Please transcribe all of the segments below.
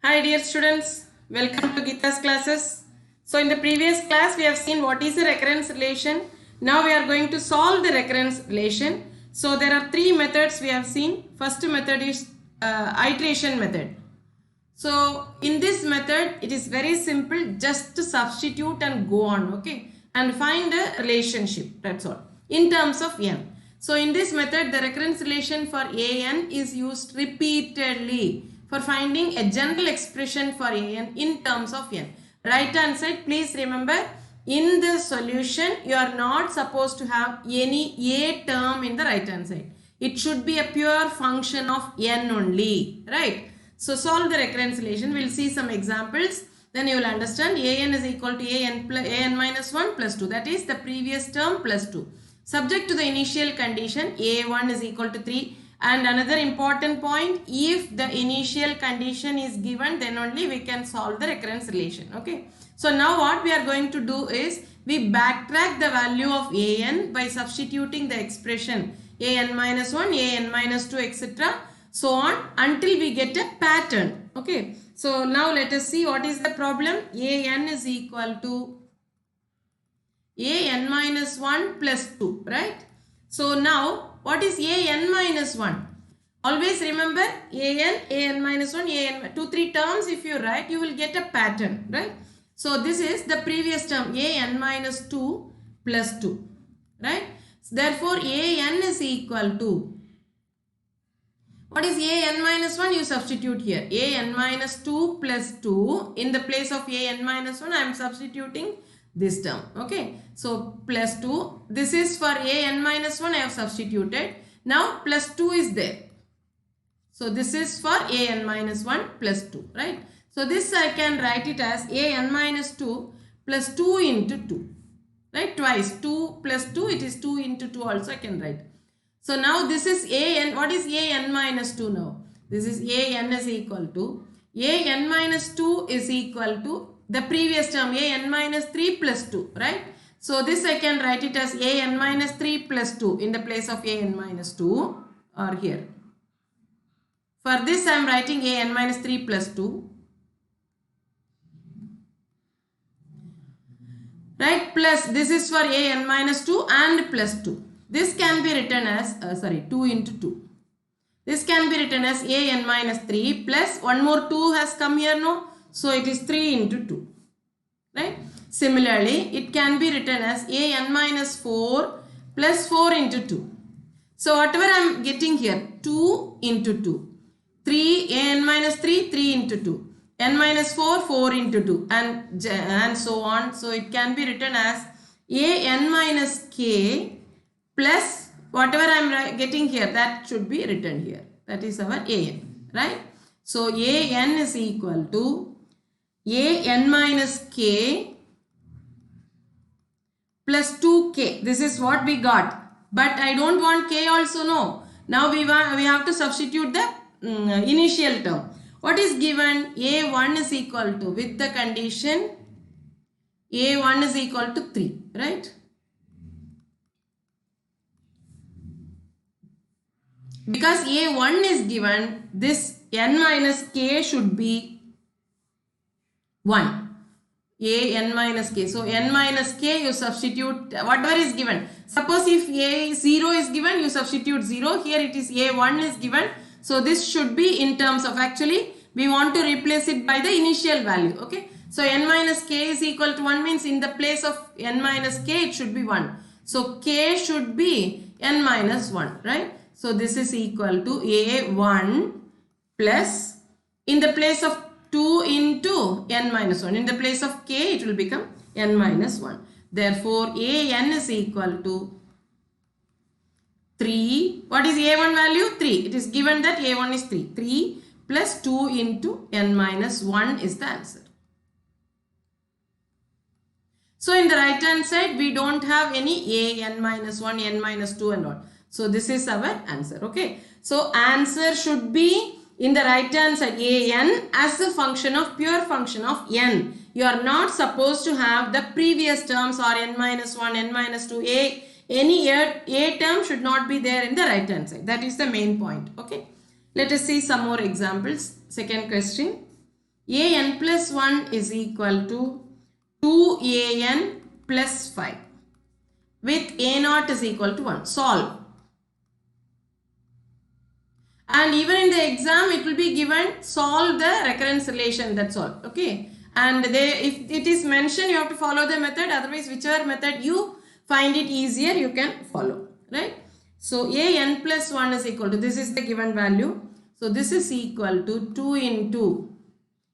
Hi dear students, welcome to Gita's classes. So in the previous class we have seen what is a recurrence relation. Now we are going to solve the recurrence relation. So there are three methods we have seen. First method is iteration method. So in this method it is very simple, just to substitute and go on, okay, and find a relationship, that's all, in terms of n. So in this method the recurrence relation for an is used repeatedly for finding a general expression for an in terms of n. Right hand side, please remember, in the solution you are not supposed to have any a term in the right hand side. It should be a pure function of n only, right? So solve the recurrence relation. We'll see some examples. Then you will understand an is equal to an minus 1 plus 2. That is the previous term plus 2. Subject to the initial condition, a1 is equal to 3. And another important point, if the initial condition is given, then only we can solve the recurrence relation. Okay. So now what we are going to do is, we backtrack the value of an by substituting the expression an minus 1, an minus 2, etc. so on until we get a pattern. Okay. So now let us see what is the problem. An is equal to an minus 1 plus 2, right? So now what is an minus 1? Always remember an minus 1, an 2, 3 terms if you write, you will get a pattern, right? So this is the previous term an minus 2 plus 2, right? Therefore an is equal to, what is an minus 1? You substitute here an minus 2 plus 2. In the place of an minus 1 I am substituting this term. Okay, so plus 2. This is for an minus 1 I have substituted. Now plus 2 is there. So this is for an minus 1 plus 2, right? So this I can write it as an minus 2 plus 2 into 2, right? Twice 2 plus 2, it is 2 into 2 also I can write. So now this is an, what is an minus 2 now? This is an is equal to, an minus 2 is equal to the previous term an minus 3 plus 2, right? So this I can write it as an minus 3 plus 2 in the place of an minus 2, or here. For this I am writing an minus 3 plus 2. Right, plus this is for an minus 2 and plus 2. This can be written as, 2 into 2. This can be written as an minus 3 plus one more 2 has come here, no? So it is 3 into 2, right? Similarly, it can be written as an minus 4 plus 4 into 2. So whatever I am getting here, 2 into 2. 3, an minus 3, 3 into 2. n minus 4, 4 into 2, and so on. So it can be written as an minus k plus whatever I am getting here, that should be written here. That is our an, right? So an is equal to an minus k plus 2k. This is what we got. But I don't want k also, no. Now we have to substitute the initial term. What is given? a1 is equal to, with the condition a1 is equal to 3, right? Because a1 is given, this n minus k should be 1. an minus k. So n minus k you substitute whatever is given. Suppose if a0 is given, you substitute 0. Here it is a1 is given. So this should be in terms of, actually we want to replace it by the initial value. Okay. So n minus k is equal to 1 means in the place of n minus k it should be 1. So k should be n minus 1, right? So this is equal to a1 plus, in the place of 2 into n minus 1. In the place of k it will become n minus 1. Therefore an is equal to 3. What is a1 value? 3. It is given that a1 is 3. 3 plus 2 into n minus 1 is the answer. So in the right hand side we don't have any an minus 1, n minus 2 and all. So this is our answer. Okay. So answer should be in the right hand side an as a function of, pure function of n. You are not supposed to have the previous terms or n minus 1, n minus 2, any a term should not be there in the right hand side. That is the main point. Okay. Let us see some more examples. Second question. an plus 1 is equal to 2an plus 5 with a naught is equal to 1. Solve. And even in the exam it will be given solve the recurrence relation, that's all. Okay. And if it is mentioned, you have to follow the method. Otherwise, whichever method you find it easier, you can follow. Right. So an plus 1 is equal to, this is the given value. So this is equal to 2 into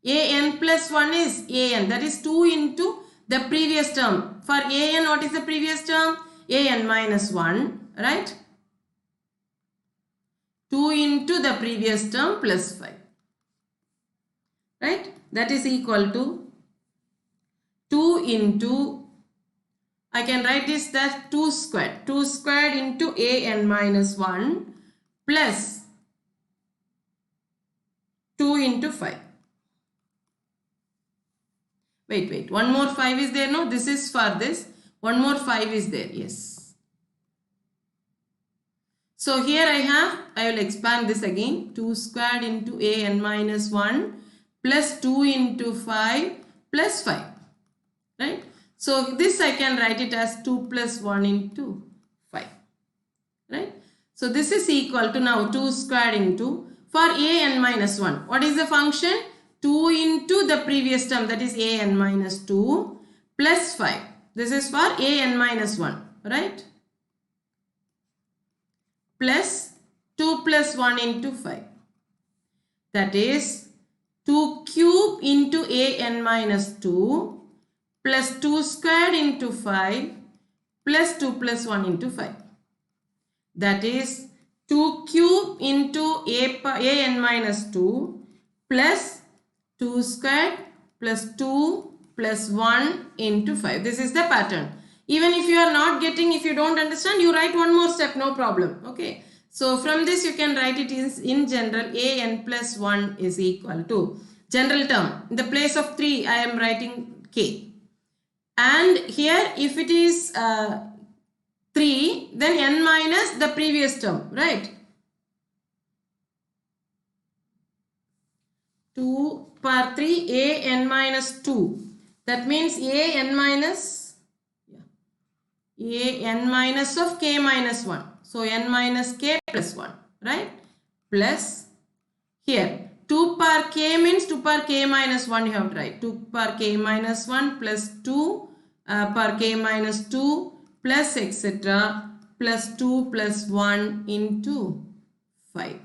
an plus 1 is an, that is 2 into the previous term. For an, what is the previous term? An minus 1, right? 2 into the previous term plus 5, right? That is equal to 2 into, I can write this as 2 squared. 2 squared into an minus 1 plus 2 into 5. Wait, one more 5 is there, no? This is for this. One more 5 is there, yes. So here I will expand this again. 2 squared into an minus 1 plus 2 into 5 plus 5, right? So this I can write it as 2 plus 1 into 5, right? So this is equal to now 2 squared into, for an minus 1, what is the function? 2 into the previous term, that is an minus 2 plus 5. This is for an minus 1, right? Plus 2 plus 1 into 5. That is 2 cube into an minus 2 plus 2 squared into 5 plus 2 plus 1 into 5. That is 2 cube into an minus 2 plus 2 squared plus 2 plus 1 into 5. This is the pattern. Even if you are not getting, if you don't understand, you write one more step, no problem. Okay. So from this you can write it in general, an plus 1 is equal to, general term, in the place of 3 I am writing k. And here if it is 3, then n minus the previous term, right? 2 power 3 an minus 2. That means an minus of k minus 1. So n minus k plus 1, right? Plus here 2 power k means 2 power k minus 1 you have to write. 2 power k minus 1 plus 2 power k minus 2 plus etc. plus 2 plus 1 into 5.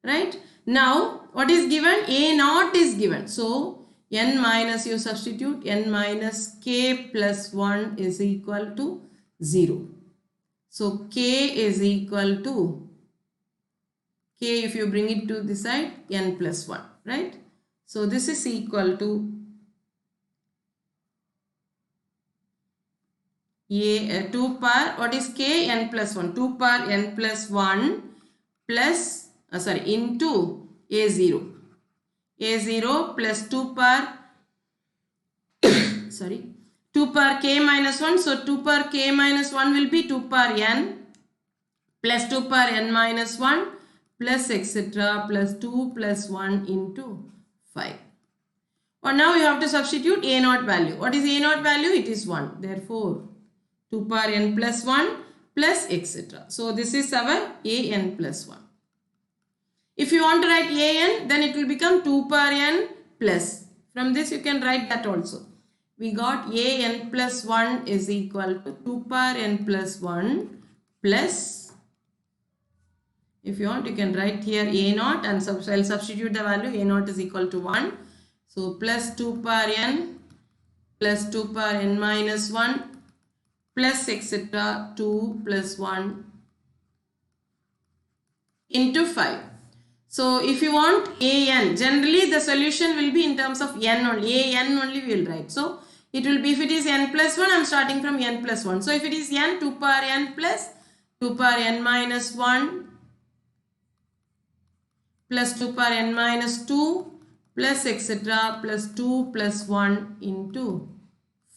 Right? Now what is given? A naught is given. So n minus, you substitute, n minus k plus 1 is equal to 0. So k is equal to, k if you bring it to the side, n plus 1, right? So this is equal to 2 power, what is k? N plus 1. 2 power n plus 1 plus, into a0. a0 plus 2 power, 2 power k minus 1. So 2 power k minus 1 will be 2 power n plus 2 power n minus 1 plus etc. plus 2 plus 1 into 5. Or now you have to substitute a naught value. What is a naught value? It is 1. Therefore 2 power n plus 1 plus etc. So this is our an plus 1. If you want to write an, then it will become 2 power n plus. From this you can write that also. We got an plus 1 is equal to 2 power n plus 1 plus, if you want you can write here a naught and I'll substitute the value. A naught is equal to 1. So plus 2 power n plus 2 power n minus 1 plus etc. 2 plus 1 into 5. So if you want an, generally the solution will be in terms of n only. An only we will write. So it will be, if it is n plus 1, I am starting from n plus 1. So if it is n, 2 power n plus 2 power n minus 1 plus 2 power n minus 2 plus etc. plus 2 plus 1 into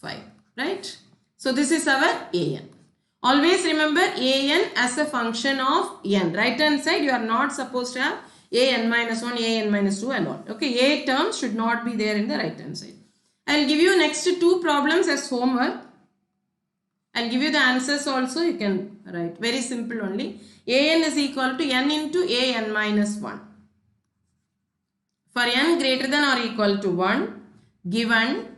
5. Right? So this is our an. Always remember an as a function of n. Right hand side you are not supposed to have an minus 1, an minus 2 and all. Okay, a term should not be there in the right hand side. I'll give you next 2 problems as homework. I'll give you the answers also, you can write. Very simple only. An is equal to n into an minus 1. For n greater than or equal to 1, given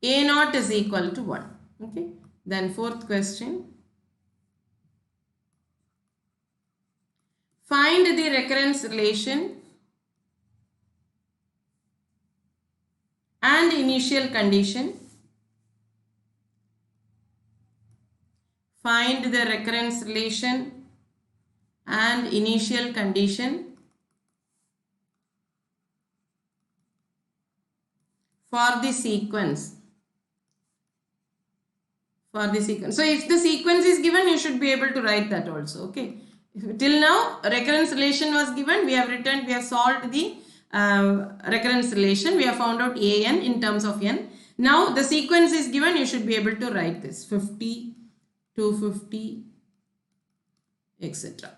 a naught is equal to 1. Okay. Then 4th question. Find the recurrence relation and initial condition. Find the recurrence relation and initial condition for the sequence. So if the sequence is given, you should be able to write that also. Okay. Till now, recurrence relation was given. We have solved the recurrence relation. We have found out an in terms of n. Now the sequence is given. You should be able to write this 50, 250, etc.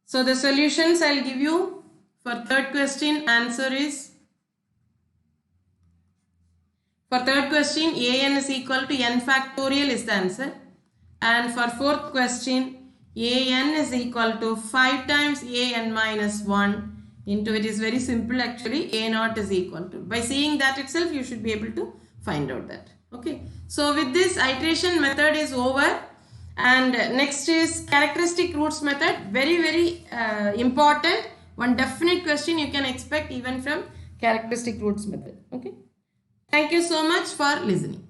So the solutions I'll give you for 3rd question. Answer is, for 3rd question, an is equal to n factorial is the answer. And for 4th question, an is equal to 5 times an minus 1 into, it is very simple actually, a naught is equal to. By seeing that itself, you should be able to find out that. Okay. So with this, iteration method is over. And next is characteristic roots method. Very, very important. One definite question you can expect even from characteristic roots method. Okay. Thank you so much for listening.